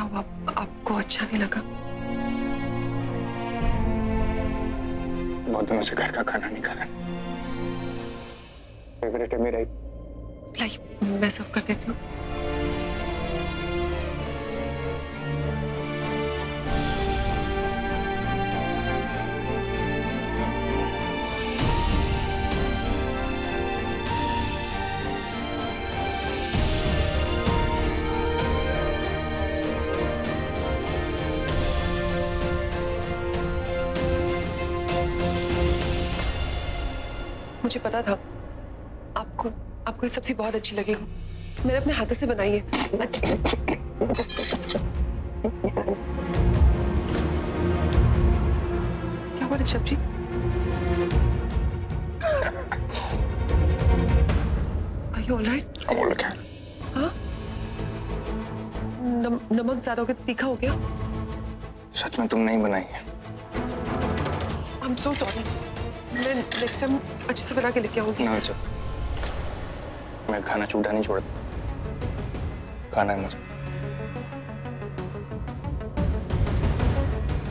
हुआ? आपको अच्छा नहीं लगा? बहुत दिनों से घर का खाना नहीं खाया। फेवरेट है मेरा ही। लाइए मैं सर्व कर देती हूँ। मुझे पता था आपको ये सब्जी बहुत अच्छी लगेगी। मैंने अपने हाथों से बनाई है। क्या हुआ ऋषभ जी? Are you all right? अब वो लगा। हाँ? नमक ज्यादा हो गया, तीखा हो गया? सच में तुम नहीं बनाई है? I'm so sorry. मैं नेक्स्ट टाइम अच्छे से बना के लेके आऊंगी। ना चल, मैं खाना छूटा नहीं छोड़ता। खाना है मुझे।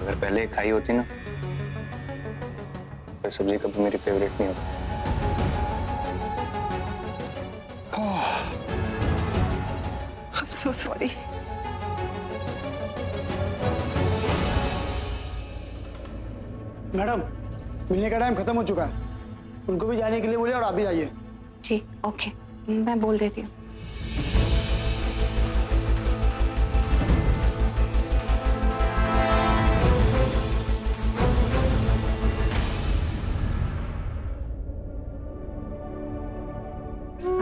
अगर पहले खाई होती ना तो सब्जी कभी मेरी फेवरेट नहीं होती। I'm so sorry. मैडम, मिलने का टाइम खत्म हो चुका है। उनको भी जाने के लिए बोले और आप भी जाइए। जी ओके, मैं बोल देती हूँ।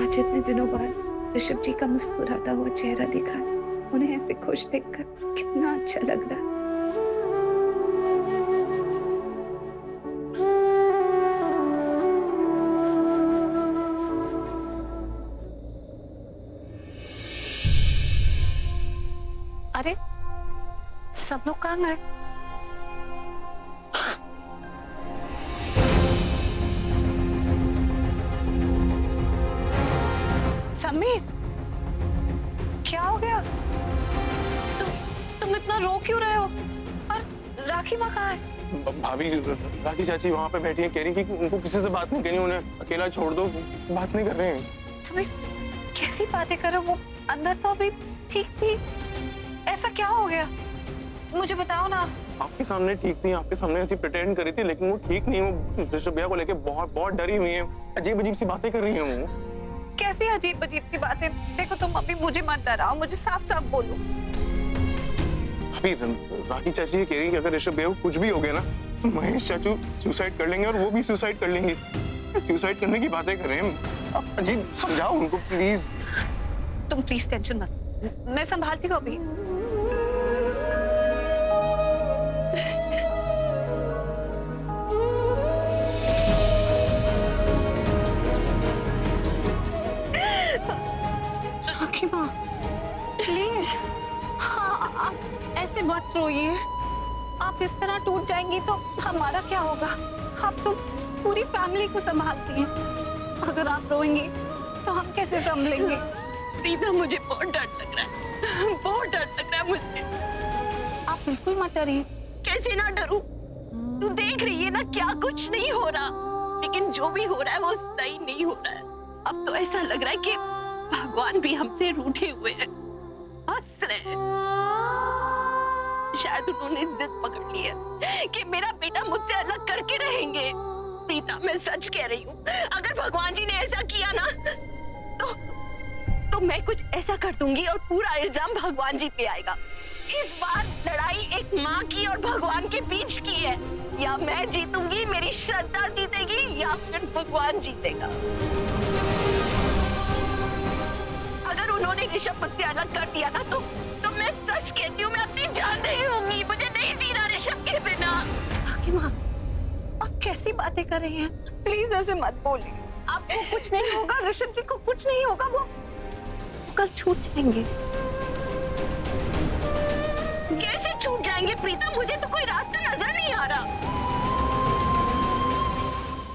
आज इतने दिनों बाद ऋषभ जी का मुस्कुराता हुआ चेहरा दिखा, उन्हें ऐसे खुश देखकर कितना अच्छा लग रहा है। अरे सब लोग कहाँ गए? समीर, क्या हो गया? तुम इतना रो क्यों रहे हो? और राखी माँ कहाँ है? भाभी, राखी चाची वहाँ पे बैठी है, कह रही कि उनको किसी से बात नहीं करनी, उन्हें अकेला छोड़ दो, बात नहीं कर रहे हैं। समीर, कैसी बातें कर रहे हो? वो अंदर तो अभी ठीक थी, ऐसा क्या हो गया? मुझे बताओ ना। आपके सामने ठीक थी, आपके सामने ऐसी प्रिटेंड करी थी, लेकिन वो ठीक नहीं। वो ऋषभ भैया को लेके बहुत बहुत डरी हुई है, अजीब अजीब सी बातें कर रही है वो। कैसी अजीब अजीब सी बातें? देखो तुम अभी मुझे मत डराओ, मुझे साफ साफ बोलो। अभी राखी चाची ये कह रही है कि अगर ऋषभ भैया को कुछ भी हो गया ना तो महेश चाचू सुसाइड कर लेंगे और वो भी सुसाइड कर लेंगे। सुसाइड करने की बातें कर रहे हैं। आप अजीब समझाओ उनको प्लीज। तुम प्लीज टेंशन मत, मैं संभालती हूँ अभी। राखी माँ प्लीज, हाँ आप ऐसे मत रोइए। आप इस तरह टूट जाएंगी तो हमारा क्या होगा? आप तो पूरी फैमिली को संभालती हैं। अगर आप रोएंगी तो हम कैसे संभलेंगे? प्रीता, मुझे बहुत डर लग रहा है, बहुत डर लग रहा है मुझे। आप बिल्कुल मत डरिए। कैसे ना डरूं? तू देख रही है ना, क्या कुछ नहीं हो रहा, लेकिन जो भी हो रहा है वो सही नहीं हो रहा है। अब तो ऐसा लग रहा है कि भगवान भी हमसे रूठे हुए हैं, हंस रहे हैं। शायद उन्होंने जिद पकड़ ली है कि मेरा बेटा मुझसे अलग करके रहेंगे। प्रीता, मैं सच कह रही हूँ, अगर भगवान जी ने ऐसा किया ना तो मैं कुछ ऐसा कर दूंगी और पूरा इल्जाम भगवान जी पे आएगा। इस बार लड़ाई एक माँ की और भगवान के बीच की है। या मैं जीतूंगी, मेरी श्रद्धा जीतेगी, या फिर भगवान जीतेगा। अगर उन्होंने ऋषभ मुझसे अलग कर दिया ना तो मैं सच कहती हूँ, मैं अपनी जान नहीं लूंगी। मुझे नहीं जीना ऋषभ के बिना। राखी माँ, आप कैसी बातें कर रही हैं? प्लीज ऐसे मत बोलिए। आपको कुछ नहीं होगा, ऋषभ जी को कुछ नहीं होगा, वो कल छूट जाएंगे। कैसे छूट जाएंगे प्रीता? मुझे तो कोई रास्ता नजर नहीं आ रहा।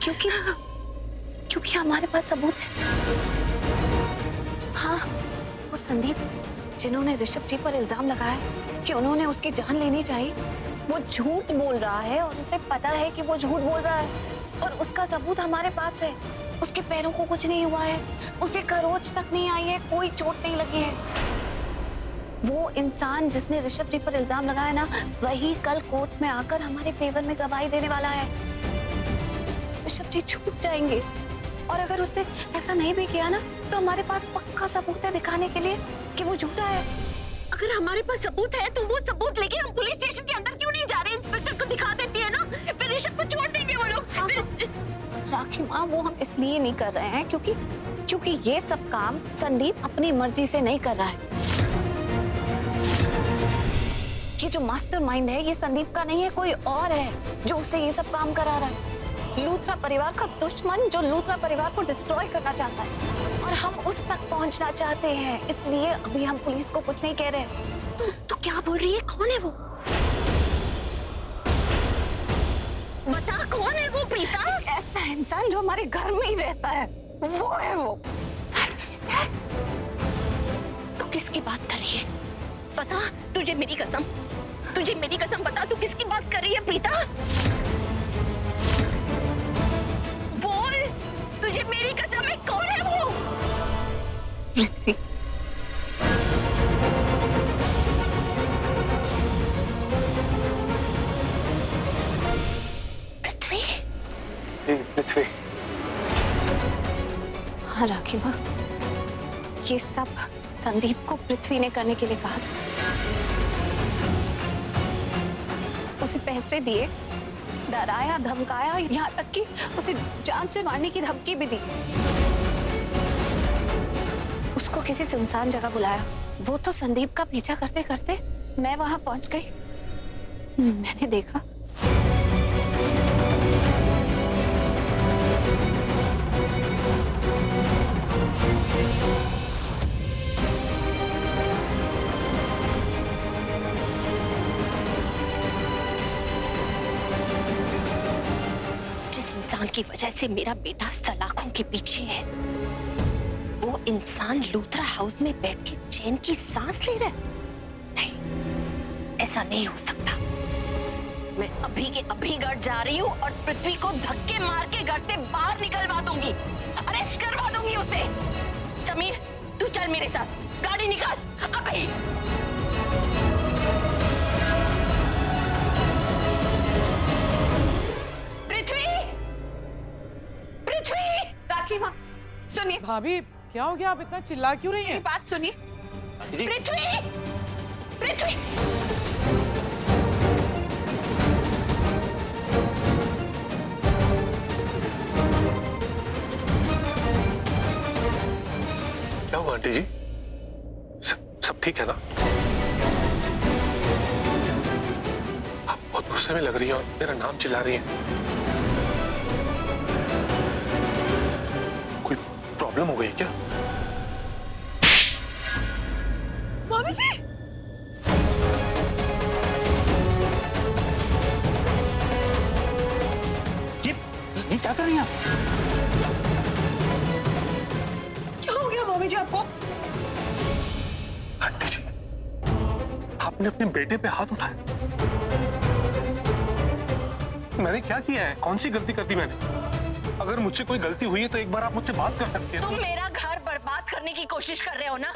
क्योंकि हमारे पास सबूत है। हाँ, वो संदीप जिन्होंने ऋषभ जी पर इल्जाम लगाया है कि उन्होंने उसकी जान लेनी चाहिए, वो झूठ बोल रहा है और उसे पता है कि वो झूठ बोल रहा है और उसका सबूत हमारे पास है। उसके पैरों को कुछ नहीं हुआ है, उसे खरोच तक नहीं आई है, कोई चोट नहीं लगी है। वो इंसान जिसने ऋषभ जी पर इल्जाम लगाया ना, वही कल कोर्ट में आकर हमारे फेवर में गवाही देने वाला है। ऋषभ जी छूट जाएंगे और अगर उसने ऐसा नहीं भी किया ना, तो हमारे पास पक्का सबूत है दिखाने के लिए कि वो झूठा है। अगर हमारे पास सबूत है तो वो सबूत लेके हम पुलिस स्टेशन के अंदर क्यों नहीं जा रहे? इंस्पेक्टर को दिखा देती है ना, फिर ऋषभ को छोड़ देंगे वो लोग। राखी माँ, वो हम इसलिए नहीं कर रहे हैं क्योंकि ये सब काम संदीप अपनी मर्जी से नहीं कर रहा है। ये जो मास्टरमाइंड है, ये संदीप का नहीं है, कोई और है जो उससे ये सब काम करा रहा है। लूथरा परिवार का दुश्मन जो लूथरा परिवार को डिस्ट्रॉय करना चाहता है और हम उस तक पहुंचना चाहते हैं, इसलिए अभी हम पुलिस को कुछ नहीं कह रहे। तो क्या बोल रही है? कौन है वो? बता, कौन है वो प्रीता? ऐसा इंसान जो हमारे घर में ही रहता है, वो है वो। तो किसकी बात कर रही है? बता, तुझे मेरी कसम बता, तू किसकी बात कर रही है प्रीता? बोल, तुझे मेरी कसम है, कौन है वो? पृथ्वी। पृथ्वी? पृथ्वी। हाँ राखी माँ, ये सब संदीप को पृथ्वी ने करने के लिए कहा था। उसे पैसे दिए, डराया, धमकाया, यहाँ तक कि उसे जान से मारने की धमकी भी दी। उसको किसी सुनसान जगह बुलाया। वो तो संदीप का पीछा करते करते मैं वहां पहुंच गई। मैंने देखा जिस इंसान की वजह से मेरा बेटा सलाखों के पीछे है, वो इंसान लूथरा हाउस में बैठ के चैन की सांस ले रहा है। नहीं, ऐसा नहीं हो सकता। मैं अभी के अभी घर जा रही हूँ और पृथ्वी को धक्के मार के घर से बाहर निकलवा दूंगी, अरेस्ट करवा दूंगी उसे। समीर, तू चल मेरे साथ, गाड़ी निकाल अभी। राखी माँ सुनिए। भाभी क्या हो गया, आप इतना चिल्ला क्यों रही हैं? बात सुनिए। पृथ्वी, पृथ्वी, क्या हुआ आंटी जी? सब ठीक है ना? आप बहुत गुस्से में लग रही हैं और मेरा नाम चिल्ला रही हैं। कोई प्रॉब्लम हो गई क्या? मामी जी, ये क्या कर रही हैं आप? क्या हो गया मामी जी आपको? आंटी जी, आपने अपने बेटे पे हाथ उठाया। मैंने क्या किया है? कौन सी गलती कर दी मैंने? अगर मुझसे कोई गलती हुई है तो एक बार आप मुझसे बात कर सकते हैं। तुम मेरा घर बर्बाद करने की कोशिश कर रहे हो ना?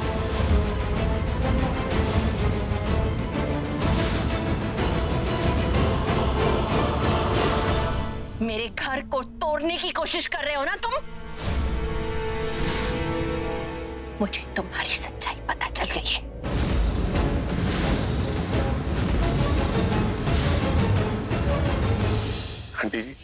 मेरे घर को तोड़ने की कोशिश कर रहे हो ना तुम? मुझे तुम्हारी सच्चाई पता चल गई है। आंटी जी,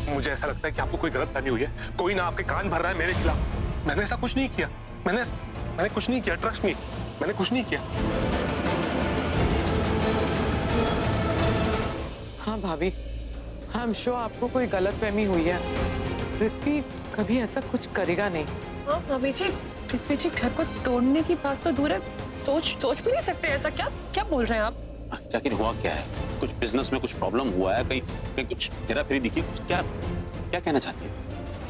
मुझे ऐसा लगता है कि आपको कोई गलतफहमी हुई है। कोई ना आपके कान भर रहा है मेरे खिलाफ। मैंने ऐसा कुछ नहीं किया। मैंने कुछ नहीं किया, ट्रस्ट मी, मैंने कुछ नहीं किया। हाँ भाभी, आई एम श्योर आपको कोई गलतफहमी हुई है। पृथ्वी कभी ऐसा कुछ करेगा नहीं। हाँ मामी जी, पृथ्वी जी घर को तोड़ने की बात तो दूर है, सोच भी नहीं सकते ऐसा। क्या बोल रहे हैं आप? आखिर हुआ क्या है? कुछ बिजनेस में कुछ प्रॉब्लम हुआ है? कहीं कुछ हेरा फेरी दिखी? कुछ क्या कहना चाहती है?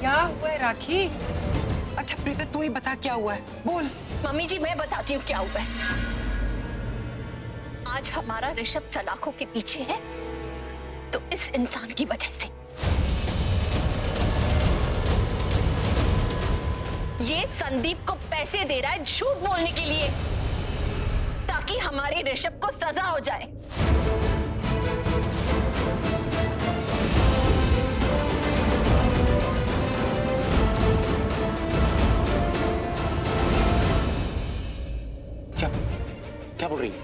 क्या हुआ है राखी? अच्छा प्रीता तू ही बता क्या हुआ है, बोल। मम्मी जी मैं बताती हूँ क्या हुआ है। आज हमारा ऋषभ सलाखों के पीछे है तो इस इंसान की वजह से। ये संदीप को पैसे दे रहा है झूठ बोलने के लिए ताकि हमारे ऋषभ को सजा हो जाए। क्या बोल रही है?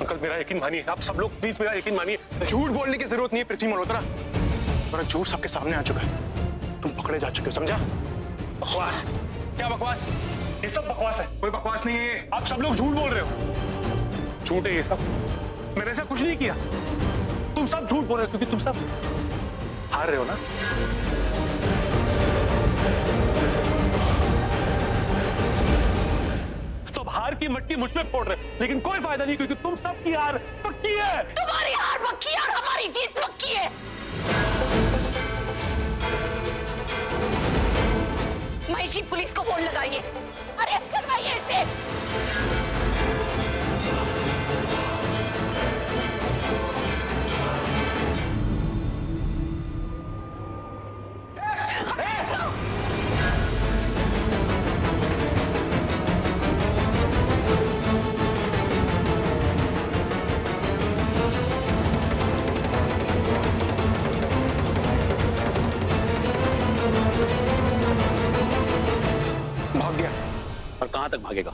अंकल मेरा यकीन मानिए, आप सब लोग प्लीज मेरा यकीन मानिए। झूठ बोलने की जरूरत नहीं है पृथ्वी मल्होत्रा, मेरा झूठ सबके सामने आ चुका है। तुम पकड़े जा चुके हो, समझा? बकवास। क्या बकवास? ये सब बकवास है। कोई बकवास नहीं है, आप सब लोग झूठ बोल रहे हो। झूठ है ये सब, मैंने ऐसा कुछ नहीं किया। तुम सब झूठ बोल रहे हो क्योंकि तुम सब हार रहे हो ना। हार की मटकी मुझ पे फोड़ रहे, लेकिन कोई फायदा नहीं क्योंकि तुम सब की हार पक्की है। तुम्हारी हार पक्की है और हमारी जीत पक्की है। महेश जी पुलिस को फोन लगाइए, अरेस्ट करवाइए इसे। और कहां तक भागेगा?